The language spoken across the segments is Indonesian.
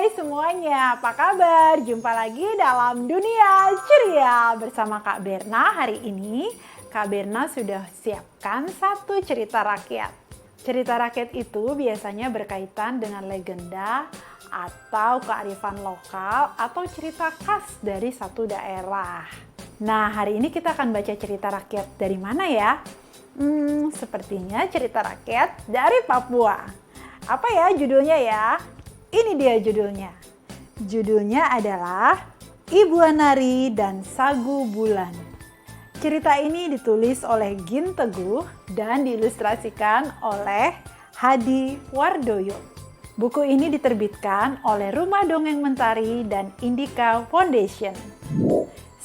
Hai semuanya, apa kabar? Jumpa lagi dalam Dunia Ceria bersama Kak Berna. Hari ini Kak Berna sudah siapkan satu cerita rakyat. Cerita rakyat itu biasanya berkaitan dengan legenda atau kearifan lokal atau cerita khas dari satu daerah. Nah, hari ini kita akan baca cerita rakyat dari mana ya? Sepertinya cerita rakyat dari Papua. Apa ya judulnya ya? Ini dia judulnya. Judulnya adalah Ibu Nari dan Sagu Bulan. Cerita ini ditulis oleh Gin Teguh dan diilustrasikan oleh Hadi Wardoyo. Buku ini diterbitkan oleh Rumah Dongeng Mentari dan Indika Foundation.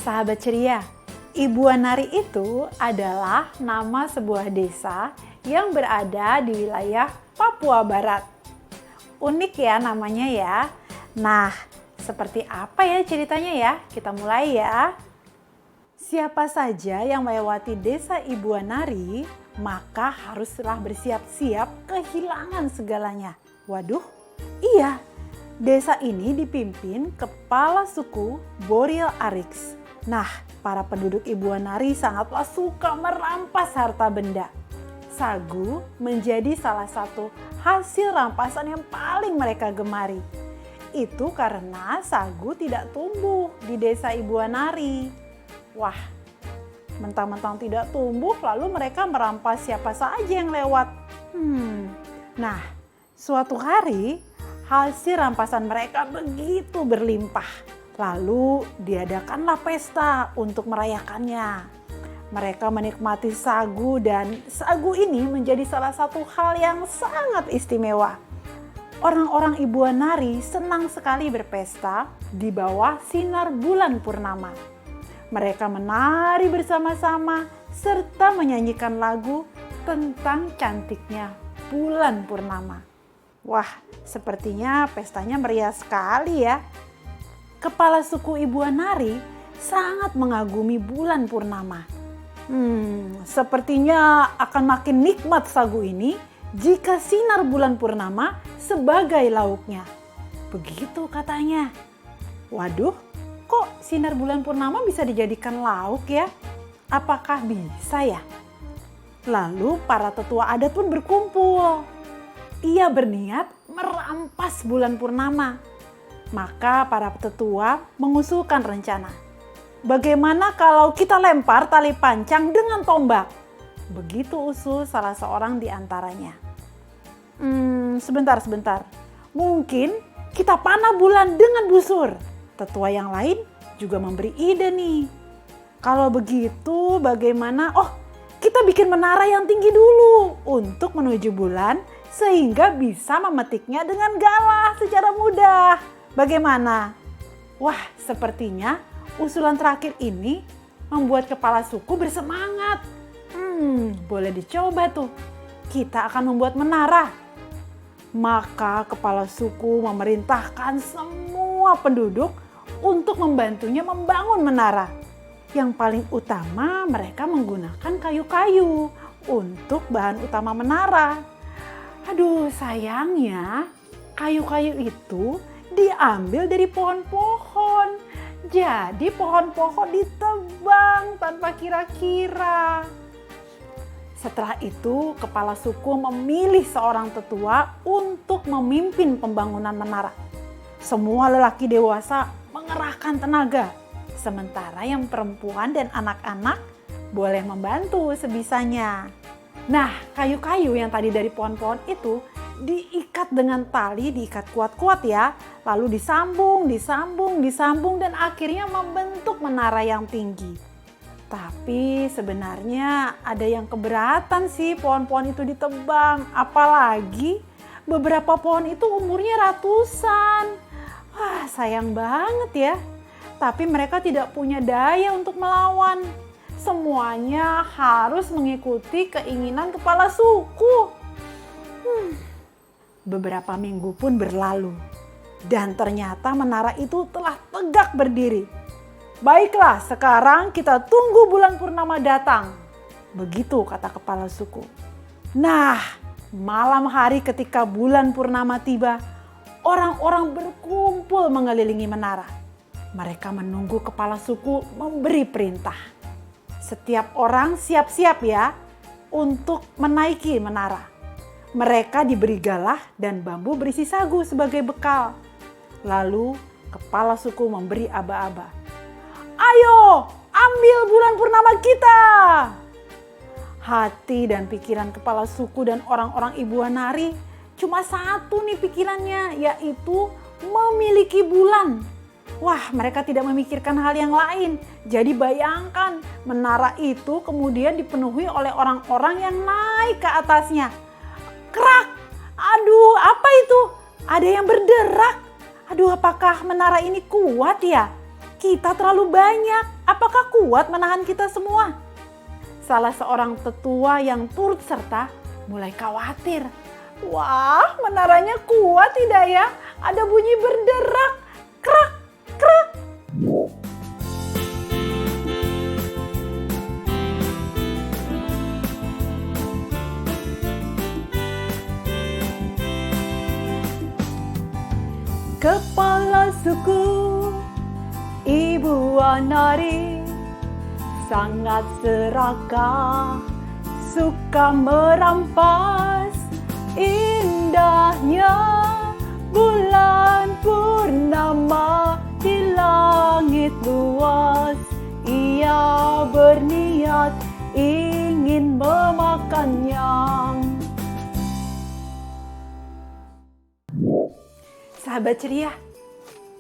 Sahabat ceria, Ibu Nari itu adalah nama sebuah desa yang berada di wilayah Papua Barat. Unik ya namanya ya. Nah, seperti apa ya ceritanya ya? Kita mulai ya. Siapa saja yang melewati desa Ibu Nari, maka haruslah bersiap-siap kehilangan segalanya. Waduh, iya. Desa ini dipimpin kepala suku Boril Arix. Nah, para penduduk Ibu Nari sangatlah suka merampas harta benda. Sagu menjadi salah satu hasil rampasan yang paling mereka gemari. Itu karena sagu tidak tumbuh di desa Ibu Nari. Wah, mentang-mentang tidak tumbuh lalu mereka merampas siapa saja yang lewat. Nah, suatu hari hasil rampasan mereka begitu berlimpah. Lalu diadakanlah pesta untuk merayakannya. Mereka menikmati sagu dan sagu ini menjadi salah satu hal yang sangat istimewa. Orang-orang Ibu Nari senang sekali berpesta di bawah sinar bulan purnama. Mereka menari bersama-sama serta menyanyikan lagu tentang cantiknya bulan purnama. Wah, sepertinya pestanya meriah sekali ya. Kepala suku Ibu Nari sangat mengagumi bulan purnama. Sepertinya akan makin nikmat sagu ini jika sinar bulan purnama sebagai lauknya. Begitu katanya. Waduh, kok sinar bulan purnama bisa dijadikan lauk ya? Apakah bisa ya? Lalu para tetua adat pun berkumpul. Ia berniat merampas bulan purnama. Maka para tetua mengusulkan rencana. Bagaimana kalau kita lempar tali pancang dengan tombak? Begitu usul salah seorang di antaranya. Sebentar. Mungkin kita panah bulan dengan busur. Tetua yang lain juga memberi ide nih. Kalau begitu bagaimana? Kita bikin menara yang tinggi dulu untuk menuju bulan sehingga bisa memetiknya dengan galah secara mudah. Bagaimana? Wah, sepertinya usulan terakhir ini membuat kepala suku bersemangat. Boleh dicoba tuh. Kita akan membuat menara. Maka kepala suku memerintahkan semua penduduk untuk membantunya membangun menara. Yang paling utama mereka menggunakan kayu-kayu untuk bahan utama menara. Aduh, sayangnya kayu-kayu itu diambil dari pohon-pohon. Jadi pohon-pohon ditebang tanpa kira-kira. Setelah itu kepala suku memilih seorang tetua untuk memimpin pembangunan menara. Semua lelaki dewasa mengerahkan tenaga. Sementara yang perempuan dan anak-anak boleh membantu sebisanya. Nah, kayu-kayu yang tadi dari pohon-pohon itu diikat dengan tali, diikat kuat-kuat ya. Lalu disambung dan akhirnya membentuk menara yang tinggi. Tapi sebenarnya ada yang keberatan sih pohon-pohon itu ditebang. Apalagi beberapa pohon itu umurnya ratusan. Wah, sayang banget ya. Tapi mereka tidak punya daya untuk melawan. Semuanya harus mengikuti keinginan kepala suku. Beberapa minggu pun berlalu. Dan ternyata menara itu telah tegak berdiri. Baiklah, sekarang kita tunggu bulan purnama datang. Begitu kata kepala suku. Nah, malam hari ketika bulan purnama tiba, orang-orang berkumpul mengelilingi menara. Mereka menunggu kepala suku memberi perintah. Setiap orang siap-siap ya untuk menaiki menara. Mereka diberi galah dan bambu berisi sagu sebagai bekal. Lalu kepala suku memberi aba-aba. Ayo, ambil bulan purnama kita. Hati dan pikiran kepala suku dan orang-orang Ibu Nari cuma satu nih pikirannya, yaitu memiliki bulan. Wah, mereka tidak memikirkan hal yang lain. Jadi bayangkan, menara itu kemudian dipenuhi oleh orang-orang yang naik ke atasnya. Krak! Aduh, apa itu? Ada yang berderak. Aduh, apakah menara ini kuat ya? Kita terlalu banyak. Apakah kuat menahan kita semua? Salah seorang tetua yang turut serta mulai khawatir. Wah, menaranya kuat tidak ya? Ada bunyi berderak. Krak! Krak! Kepala suku Ibu Nari sangat serakah, suka merampas indahnya bulan purnama di langit luas. Ia berniat ingin memakannya. Sahabat ceria,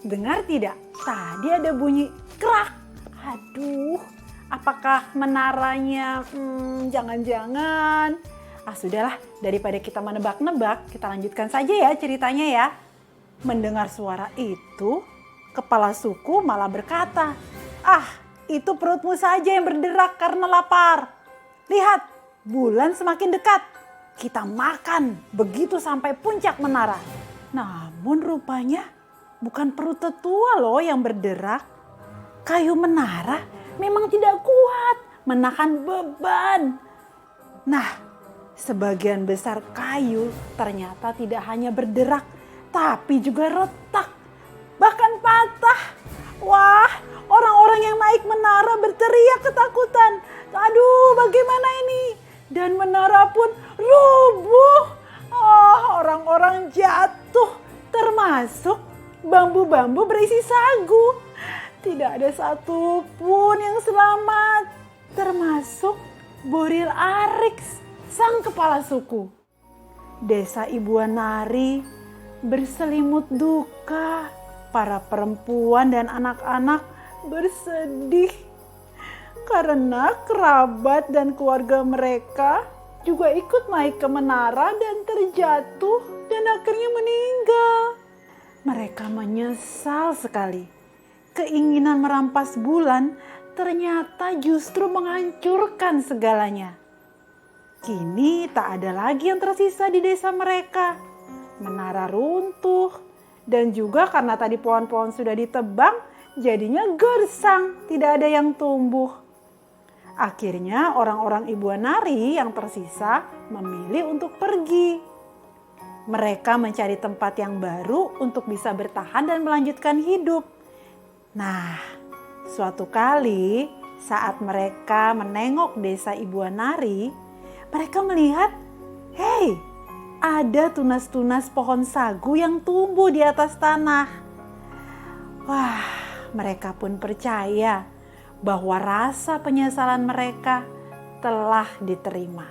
dengar tidak? Tadi ada bunyi krak. Aduh, apakah menaranya? Jangan-jangan. Sudahlah, daripada kita menebak-nebak, kita lanjutkan saja ya ceritanya ya. Mendengar suara itu, kepala suku malah berkata, itu perutmu saja yang berderak karena lapar. Lihat, bulan semakin dekat. Kita makan begitu sampai puncak menara. Namun rupanya bukan perut tetua loh yang berderak. Kayu menara memang tidak kuat menahan beban. Nah, sebagian besar kayu ternyata tidak hanya berderak, tapi juga retak, bahkan patah. Wah, orang-orang yang naik menara berteriak ketakutan. Aduh, bagaimana ini? Dan menara pun rubuh. Orang-orang jatuh, termasuk bambu-bambu berisi sagu. Tidak ada satupun yang selamat, termasuk Boril Ariks, sang kepala suku. Desa Ibu Nari berselimut duka. Para perempuan dan anak-anak bersedih karena kerabat dan keluarga mereka juga ikut naik ke menara dan terjatuh dan akhirnya meninggal. Mereka menyesal sekali. Keinginan merampas bulan ternyata justru menghancurkan segalanya. Kini tak ada lagi yang tersisa di desa mereka. Menara runtuh dan juga karena tadi pohon-pohon sudah ditebang, jadinya gersang, tidak ada yang tumbuh. Akhirnya orang-orang Ibu Nari yang tersisa memilih untuk pergi. Mereka mencari tempat yang baru untuk bisa bertahan dan melanjutkan hidup. Nah, suatu kali saat mereka menengok desa Ibu Nari, mereka melihat, ada tunas-tunas pohon sagu yang tumbuh di atas tanah. Wah, mereka pun percaya bahwa rasa penyesalan mereka telah diterima.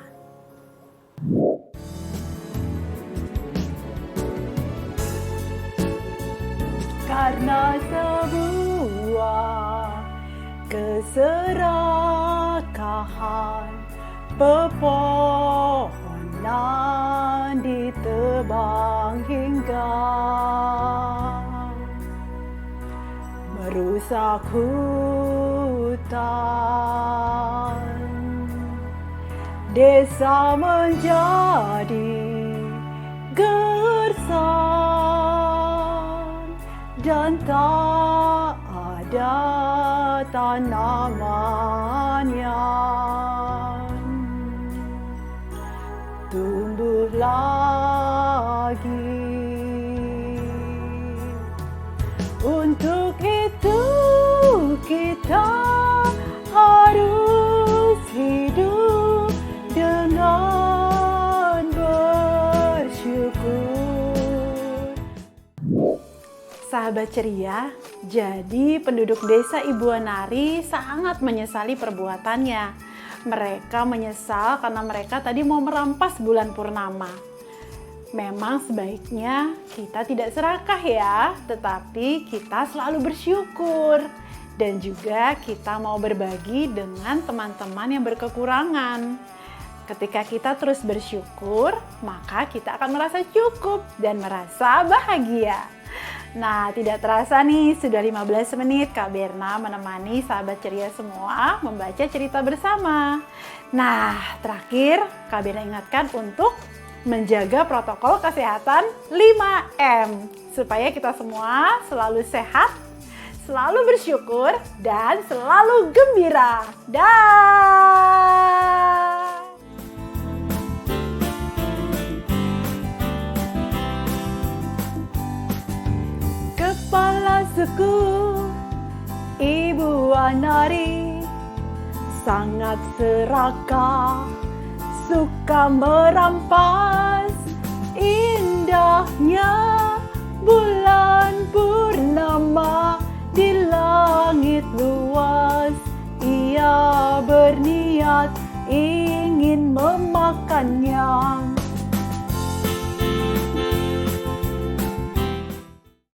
Karena sebuah keserakahan, pepohonan ditebang hingga merusak hutan. Desa menjadi gersang dan tak ada tanaman yang tumbuh lagi. Sahabat ceria, jadi penduduk desa Ibu Wanari sangat menyesali perbuatannya. Mereka menyesal karena mereka tadi mau merampas bulan purnama. Memang sebaiknya kita tidak serakah ya, tetapi kita selalu bersyukur. Dan juga kita mau berbagi dengan teman-teman yang berkekurangan. Ketika kita terus bersyukur, maka kita akan merasa cukup dan merasa bahagia. Nah, tidak terasa nih, sudah 15 menit Kak Berna menemani sahabat ceria semua membaca cerita bersama. Nah, terakhir Kak Berna ingatkan untuk menjaga protokol kesehatan 5M. Supaya kita semua selalu sehat, selalu bersyukur, dan selalu gembira. Dah! Kepala suku Ibu Wanari sangat serakah, suka merampas indahnya bulan purnama di langit luas. Ia berniat ingin memakannya.